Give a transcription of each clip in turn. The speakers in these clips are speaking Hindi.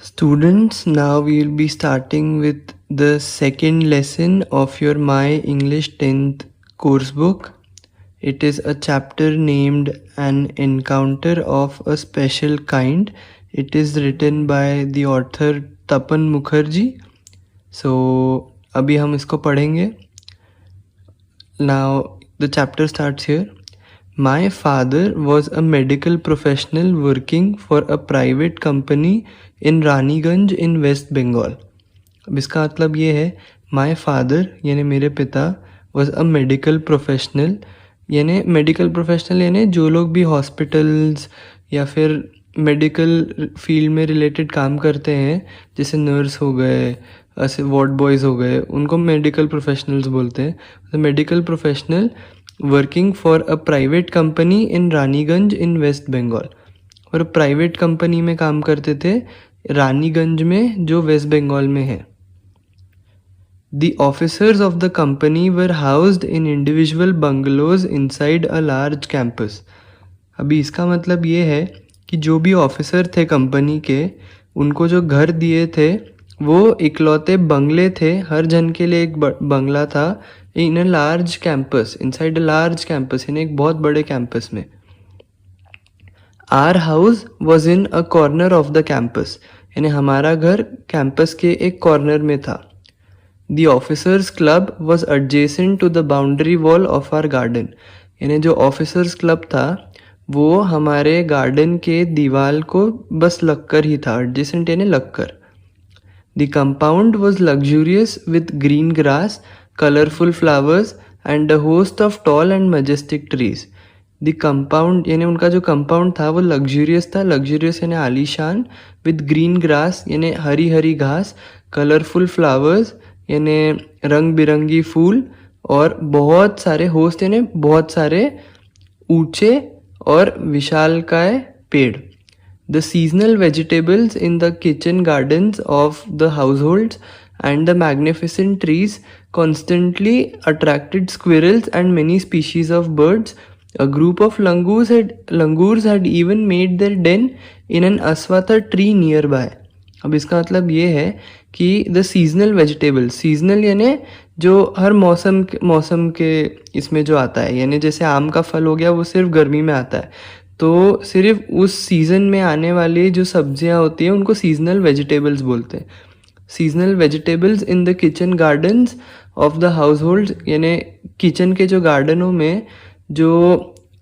Students, now we will be starting with the second lesson of your My English 10th course book. It is a chapter named An Encounter of a Special Kind. It is written by the author Tapan Mukherjee. So, अभी हम इसको पढ़ेंगे. Now, the chapter starts here. My father was a medical professional working for a private company in Raniganj in West Bengal. अब इसका मतलब ये है माई फादर यानी मेरे पिता वॉज अ मेडिकल प्रोफेशनल यानी जो लोग भी हॉस्पिटल्स या फिर मेडिकल फील्ड में रिलेटेड काम करते हैं, जैसे नर्स हो गए, ऐसे वार्ड बॉयज़ हो गए, उनको मेडिकल प्रोफेशनल्स बोलते हैं. The medical professional working for a private company in Raniganj in west Bengal. और प्राइवेट कंपनी में काम करते थे रानीगंज में, जो वेस्ट बंगाल में है. The officers of the company were housed in individual bungalows inside a large campus. अभी इसका मतलब ये है कि जो भी ऑफिसर थे कंपनी के, उनको जो घर दिए थे वो इकलौते बंगले थे. हर जन के लिए एक बंगला था. In a large campus, inside a large campus, यानी एक बहुत बड़े कैंपस में. Our house was in a corner of the campus, यानी हमारा घर कैंपस के एक कॉर्नर में था. The officers club was adjacent to the boundary wall of our garden. यानी जो ऑफिसर्स क्लब था वो हमारे गार्डन के दीवार को बस लगकर ही था. adjacent यानी लगकर. The compound was luxurious with green grass, colorful flowers and a host of tall and majestic trees. The compound यानी उनका जो कंपाउंड था वो लग्जूरियस था. लग्जूरियस यानी आलीशान. विद ग्रीन ग्रास यानी हरी हरी घास. कलरफुल फ्लावर्स यानी रंग बिरंगी फूल. और बहुत सारे होस्ट यानी बहुत सारे ऊंचे और विशालकाय पेड़. The seasonal vegetables in the kitchen gardens of the households and the magnificent trees constantly attracted squirrels and many species of birds. A group of langurs had even made their den in an aswatha tree nearby. अब इसका मतलब ये है कि द सीजनल वेजिटेबल, सीजनल यानी जो हर मौसम के इसमें जो आता है, यानी जैसे आम का फल हो गया वो सिर्फ गर्मी में आता है, तो सिर्फ उस सीज़न में आने वाली जो सब्जियां होती हैं उनको सीजनल वेजिटेबल्स बोलते हैं. Seasonal vegetables in the kitchen gardens of the house hold, यानी किचन के जो गार्डनों में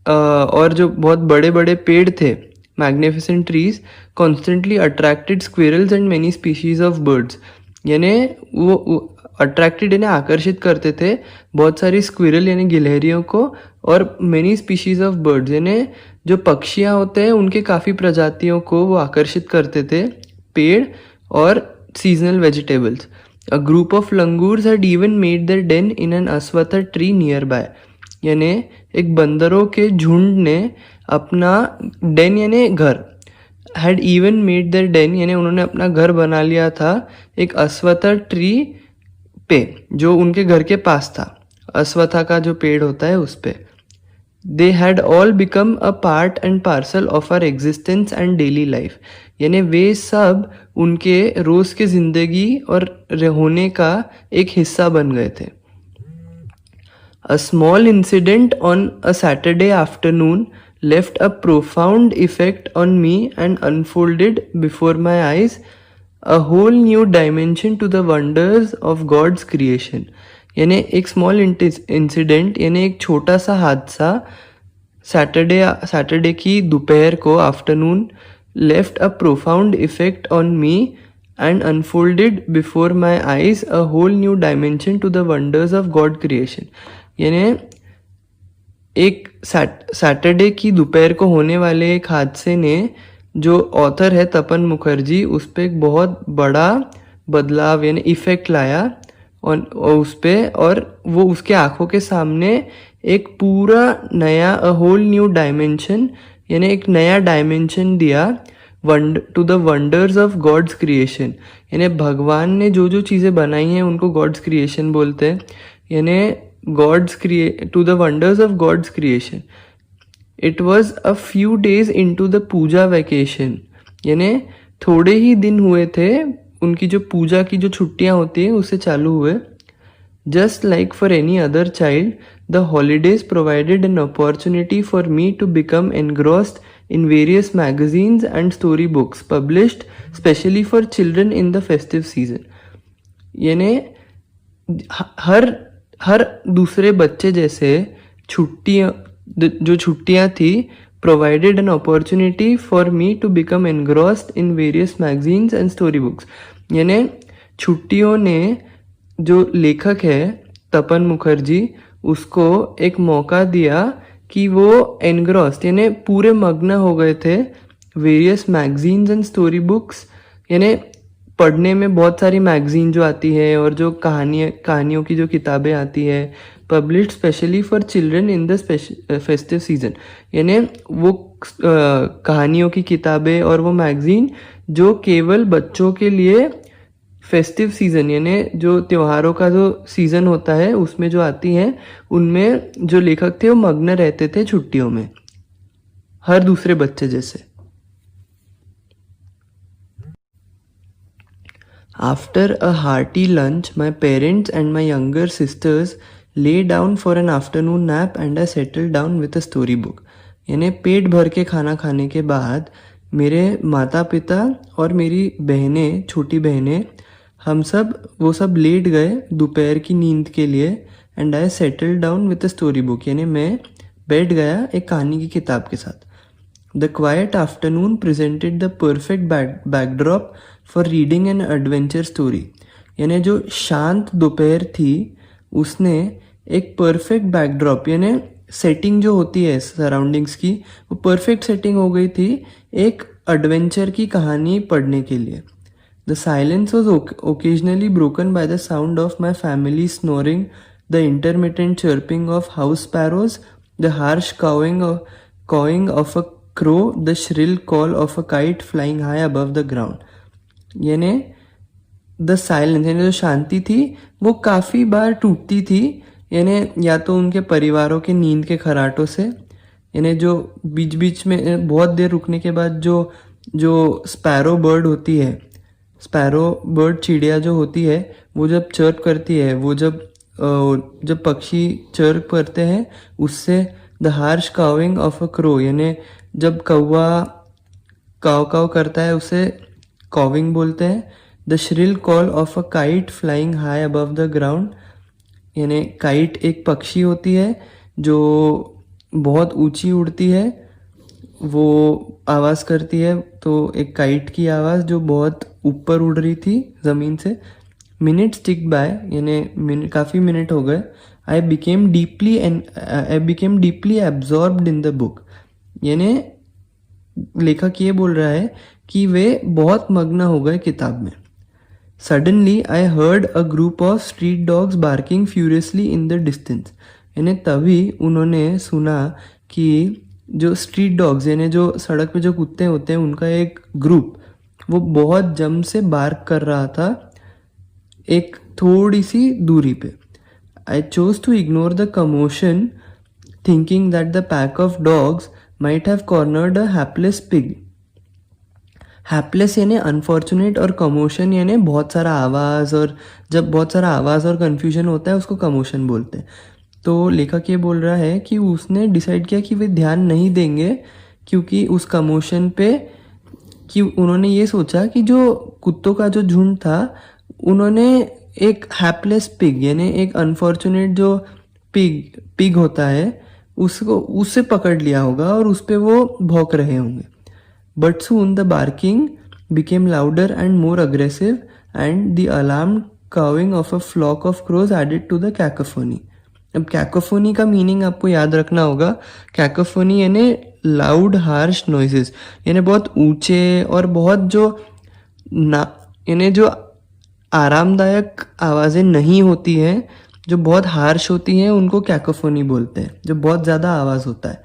और जो बहुत बड़े बड़े पेड़ थे, magnificent trees, constantly attracted squirrels and many species of birds. यानी वो अट्रैक्टेड यानी आकर्षित करते थे बहुत सारी स्क्विरल यानी गिलहरियों को, और मेनी स्पीशीज ऑफ बर्ड्स यानी जो पक्षियाँ होते हैं उनके काफ़ी प्रजातियों को वो आकर्षित करते थे पेड़ और seasonal vegetables. A group of langurs had even made their den in an ashvattha tree nearby. यानी एक बंदरों के झुंड ने अपना डेन यानी घर, had even made their den यानी उन्होंने अपना घर बना लिया था एक अश्वत्थ ट्री पे, जो उनके घर के पास था. अश्वत्था का जो पेड़ होता है उस पे. They had all become a part and parcel of our existence and daily life. यानी वे सब उनके रोज के जिंदगी और होने का एक हिस्सा बन गए थे. A small incident on a Saturday afternoon left a profound effect on me and unfolded before my eyes a whole new dimension to the wonders of God's creation. यानी एक स्मॉल इंसिडेंट यानी एक छोटा सा हादसा सैटरडे की दोपहर को, afternoon, left a profound effect on me and unfolded before my eyes a whole new dimension to the wonders of God creation. यानी एक सैटरडे की दोपहर को होने वाले एक हादसे ने, जो ऑथर है तपन मुखर्जी, उस पर एक बहुत बड़ा बदलाव यानी इफेक्ट लाया और उस पे, और वो उसके आंखों के सामने एक पूरा नया, अ होल न्यू डायमेंशन यानी एक नया डायमेंशन दिया to the wonders of God's creation. यानी भगवान ने जो जो चीज़ें बनाई हैं उनको गॉड्स क्रिएशन बोलते हैं. यानी to the wonders of God's creation. It was a few days into the puja vacation. यानी थोड़े ही दिन हुए थे उनकी जो पूजा की जो छुट्टियां होती है उससे चालू हुए. Just like for any other child, the holidays provided an opportunity for me to become engrossed in various magazines and storybooks published specially for children in the festive season. यानी हर हर दूसरे बच्चे जैसे छुट्टियाँ जो छुट्टियाँ थी provided an opportunity for me to become engrossed in various magazines and storybooks. यानी छुट्टियों ने जो लेखक है तपन मुखर्जी उसको एक मौका दिया कि वो एनग्रॉस्ड यानी पूरे मग्न हो गए थे various magazines and story books यानी पढ़ने में बहुत सारी मैगजीन जो आती है और जो कहानियों की जो किताबें आती है published specially for children in the festive season यानी वो कहानियों की किताबें और वो मैगजीन जो केवल बच्चों के लिए फेस्टिव सीजन यानी जो त्योहारों का जो सीजन होता है उसमें जो आती हैं उनमें जो लेखक थे वो मग्न रहते थे छुट्टियों में हर दूसरे बच्चे जैसे. After a hearty lunch, my parents and my younger sisters lay down for an afternoon nap and I settled down with a storybook. यानी पेट भर के खाना खाने के बाद मेरे माता पिता और मेरी बहनें छोटी बहनें हम वो सब लेट गए दोपहर की नींद के लिए and I settle down with a story book यानी मैं बैठ गया एक कहानी की किताब के साथ. The quite afternoon presented the perfect backdrop for reading an adventure story यानी जो शांत दोपहर थी उसने एक परफेक्ट बैकड्रॉप यानी सेटिंग जो होती है सराउंडिंग्स की वो परफेक्ट सेटिंग हो गई थी एक एडवेंचर की कहानी पढ़ने के लिए. The silence was occasionally broken by the sound of my family snoring, the intermittent chirping of house sparrows, the harsh cawing of a crow, the shrill call of a kite flying high above the ground. यानी the silence यानी जो शांति थी वो काफ़ी बार टूटती थी यानी या तो उनके परिवारों के नींद के खराटों से यानी जो बीच बीच में बहुत देर रुकने के बाद जो स्पैरो बर्ड होती है स्पैरो बर्ड चिड़िया जो होती है वो जब चर्प करती है वो जब पक्षी चर्प करते हैं उससे the harsh calving of a crow यानी जब कौवा काव काव करता है उसे कॉविंग बोलते हैं. The shrill call of a kite flying high above the ground यानी काइट एक पक्षी होती है जो बहुत ऊंची उड़ती है वो आवाज़ करती है तो एक काइट की आवाज़ जो बहुत ऊपर उड़ रही थी ज़मीन से. मिनट्स टिक बाय यानी काफ़ी मिनट हो गए. I became deeply absorbed in the book यानी लेखक ये बोल रहा है कि वे बहुत मग्न हो गए किताब में. Suddenly I heard a group of street dogs barking furiously in the distance यानी तभी उन्होंने सुना कि जो स्ट्रीट डॉग्स यानी जो सड़क पे जो कुत्ते होते हैं उनका एक ग्रुप वो बहुत जम से बार्क कर रहा था एक थोड़ी सी दूरी पे. I chose to ignore the commotion thinking that the pack of dogs might have cornered a hapless pig. Hapless यानी अनफॉर्चुनेट और कमोशन यानी बहुत सारा आवाज़ और जब बहुत सारा आवाज़ और कन्फ्यूजन होता है उसको कमोशन बोलते हैं. तो लेखक ये बोल रहा है कि उसने डिसाइड किया कि वे ध्यान नहीं देंगे क्योंकि उस कमोशन पे कि उन्होंने ये सोचा कि जो कुत्तों का जो झुंड था उन्होंने एक हैपलेस पिग यानी एक अनफॉर्चुनेट जो पिग होता है उससे पकड़ लिया होगा और उस पे वो भौंक रहे होंगे. But soon the barking became louder and more aggressive and the alarm cawing of a flock of crows added to the cacophony. अब कैकोफोनी का मीनिंग आपको याद रखना होगा. कैकोफोनी यानी लाउड हार्श नॉइजेस यानी बहुत ऊंचे और बहुत यानी जो आरामदायक आवाज़ें नहीं होती हैं जो बहुत हार्श होती हैं उनको कैकोफोनी बोलते हैं जो बहुत ज़्यादा आवाज़ होता है.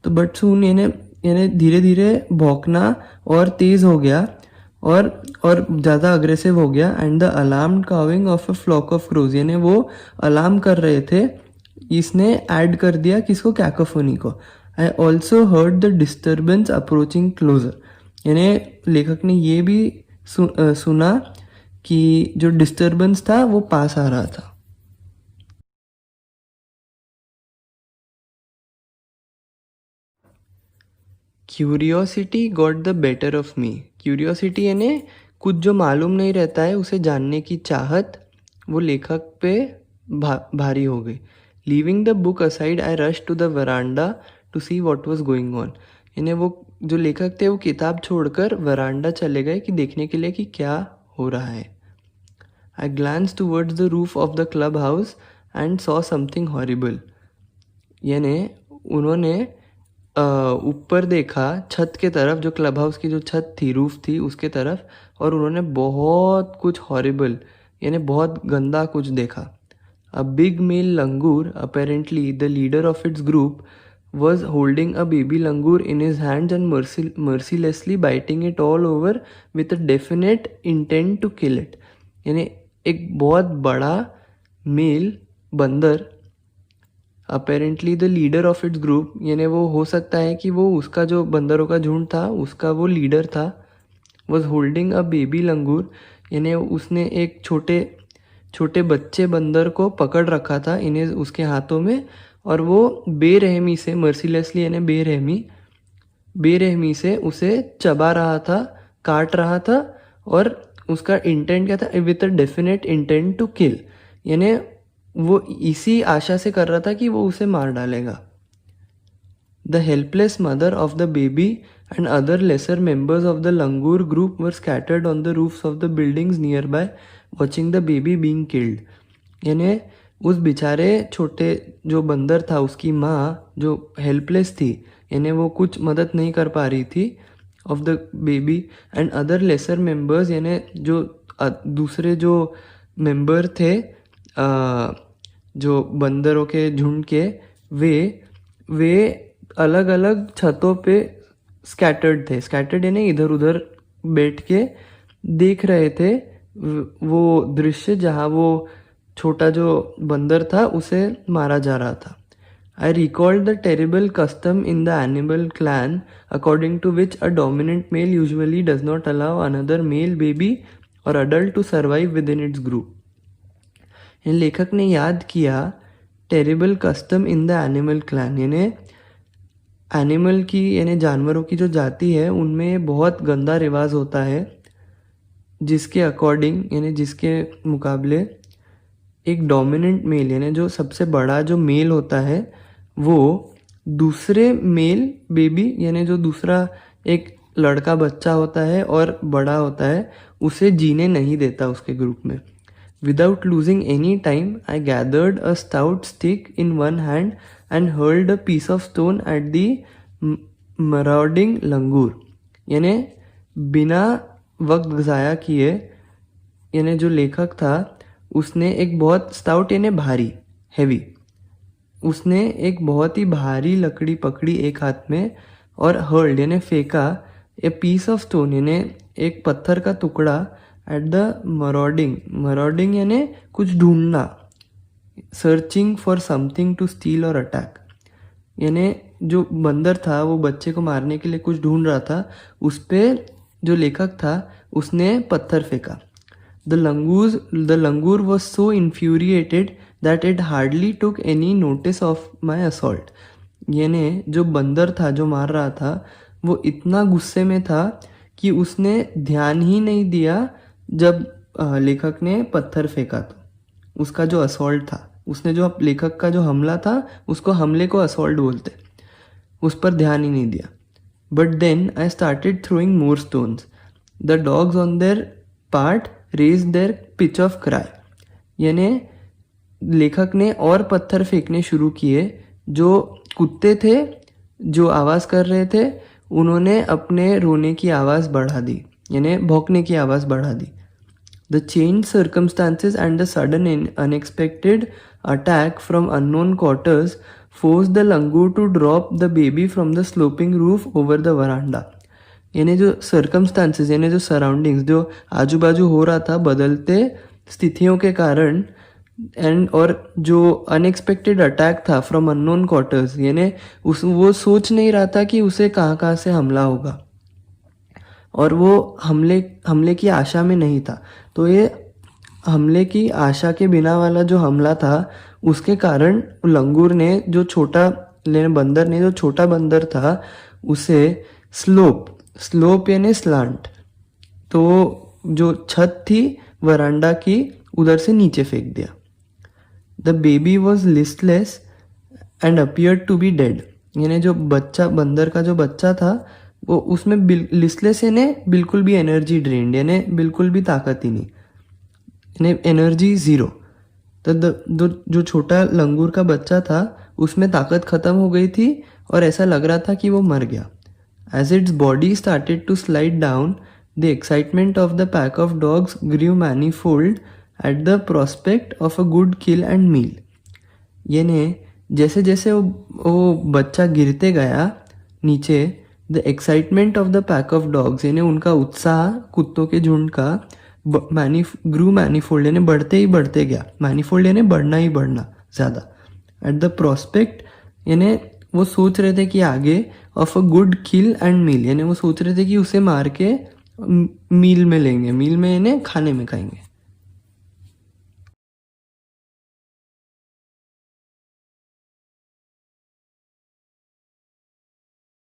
तो बट सून यानी धीरे धीरे भौंकना और तेज़ हो गया और ज़्यादा अग्रेसिव हो गया. And the alarm cawing of a flock of crows यानी वो अलार्म कर रहे थे इसने ऐड कर दिया किसको कैकोफोनी को. I also heard the disturbance approaching closer यानी लेखक ने ये भी सुना कि जो डिस्टरबेंस था वो पास आ रहा था। Curiosity got the better of me. Curiosity यानी कुछ जो मालूम नहीं रहता है उसे जानने की चाहत वो लेखक पे भारी हो गई। Leaving the book aside I rush to the veranda to see what was going on. यानी वो जो लेखक थे वो किताब छोड़कर वरांडा चले गए कि देखने के लिए कि क्या हो रहा है। I glance towards the roof of the club house and saw something horrible. यानी उन्होंने ऊपर देखा छत के तरफ, जो क्लब हाउस की जो छत थी, रूफ थी उसके तरफ, और उन्होंने बहुत कुछ हॉरिबल यानी बहुत गंदा कुछ देखा। A big male langur, apparently the leader of its group, was holding a baby langur in his hands and mercilessly biting it all over with a definite intent to kill it। यानी एक बहुत बड़ा मेल बंदर, apparently the leader of its group, यानी वो हो सकता है कि वो उसका जो बंदरों का झुंड था उसका वो लीडर था। वॉज होल्डिंग अ बेबी लंगूर, यानी उसने एक छोटे छोटे बच्चे बंदर को पकड़ रखा था इन्हें उसके हाथों में, और वो बेरहमी से, मर्सीलेसली यानी बेरहमी से उसे चबा रहा था, काट रहा था, और उसका इंटेंट क्या था? With a definite intent to kill, यानी वो इसी आशा से कर रहा था कि वो उसे मार डालेगा। The helpless mother of the baby and other lesser members of the langur group were scattered on the roofs of the buildings nearby watching the baby being killed. यानी उस बेचारे छोटे जो बंदर था उसकी माँ जो हेल्पलेस थी, यानी वो कुछ मदद नहीं कर पा रही थी, of the baby and other lesser members, यानी जो दूसरे जो मेंबर थे जो बंदरों के झुंड के, वे अलग अलग छतों पे स्कैटर्ड थे। स्कैटर्ड यानी इधर उधर बैठ के देख रहे थे वो दृश्य जहाँ वो छोटा जो बंदर था उसे मारा जा रहा था। I recalled the terrible custom in the animal clan according to which a dominant male usually does not allow another male baby और adult to survive within its group. लेखक ने याद किया terrible custom in the animal clan, यानी एनिमल की यानी जानवरों की जो जाति है उनमें बहुत गंदा रिवाज होता है, जिसके अकॉर्डिंग यानी जिसके मुकाबले एक डोमिनेंट मेल यानी जो सबसे बड़ा जो मेल होता है वो दूसरे मेल बेबी यानी जो दूसरा एक लड़का बच्चा होता है और बड़ा होता है उसे जीने नहीं देता उसके ग्रुप में। Without losing any time, I gathered a stout stick in one hand and hurled a piece of stone at the marauding langur। यानी बिना वक्त ज़ाया किए, यानी जो लेखक था उसने एक बहुत स्टाउट यानी भारी, हैवी, उसने एक बहुत ही भारी लकड़ी पकड़ी एक हाथ में और हर्ल्ड यानी फेंका ए पीस ऑफ स्टोन यानी एक पत्थर का टुकड़ा एट द मराउडिंग यानी कुछ ढूंढना, searching for something to steal और अटैक, यानी जो बंदर था वो बच्चे को मारने के लिए कुछ ढूंढ रहा था, उस पर जो लेखक था उसने पत्थर फेंका। The langur was so infuriated that it hardly took any notice of my assault. यानी जो बंदर था जो मार रहा था वो इतना गुस्से में था कि उसने ध्यान ही नहीं दिया जब लेखक ने पत्थर फेंका। तो उसका जो असॉल्ट था, उसने जो लेखक का जो हमला था उसको हमले को असॉल्ट बोलते, उस पर ध्यान ही नहीं दिया। But then I started throwing more stones, the dogs on their part raise their pitch of cry. यानी लेखक ने और पत्थर फेंकने शुरू किए, जो कुत्ते थे जो आवाज़ कर रहे थे उन्होंने अपने रोने की आवाज़ बढ़ा दी, यानी भौंकने की आवाज़ बढ़ा दी। The change circumstances and the sudden unexpected attack from unknown quarters force the langur to drop the baby from the sloping roof over the veranda. यानी जो सर्कमस्टांसेस यानी जो सराउंडिंग्स जो आजू बाजू हो रहा था बदलते स्थितियों के कारण, एंड और जो अनएक्सपेक्टेड अटैक था फ्रॉम अननोन क्वार्टर्स, यानी वो सोच नहीं रहा था कि उसे कहाँ कहाँ से हमला होगा। और वो हमले की आशा में नहीं था। तो ये हमले की आशा के बिना वाला जो हमला था, उसके कारण लंगूर ने बंदर ने जो छोटा बंदर था उसे स्लोप यानी स्लांट, तो जो छत थी वरांडा की उधर से नीचे फेंक दिया। The baby was listless and appeared to be dead, यानी जो बच्चा, बंदर का जो बच्चा था वो उसमें लिस्टलेस यानी बिल्कुल भी एनर्जी ड्रेन्ड, यानी बिल्कुल भी ताकत ही नहीं, यानी एनर्जी ज़ीरो। तो जो छोटा लंगूर का बच्चा था उसमें ताकत ख़त्म हो गई थी और ऐसा लग रहा था कि वो मर गया। As its body started to slide down, the excitement of the pack of dogs grew manifold at the prospect of a good kill and meal. यानी जैसे जैसे वो बच्चा गिरते गया नीचे, the excitement of the pack of dogs यानी उनका उत्साह कुत्तों के झुंड का ग्रू मैनीफोल्ड यानी बढ़ते ही बढ़ते गया। मैनीफोल्ड यानी बढ़ना ही बढ़ना ज़्यादा। एट द प्रोस्पेक्ट यानी वो सोच रहे थे कि आगे, of a good kill and meal यानी वो सोच रहे थे कि उसे मार के मील में लेंगे, मील में यानी खाने में खाएंगे।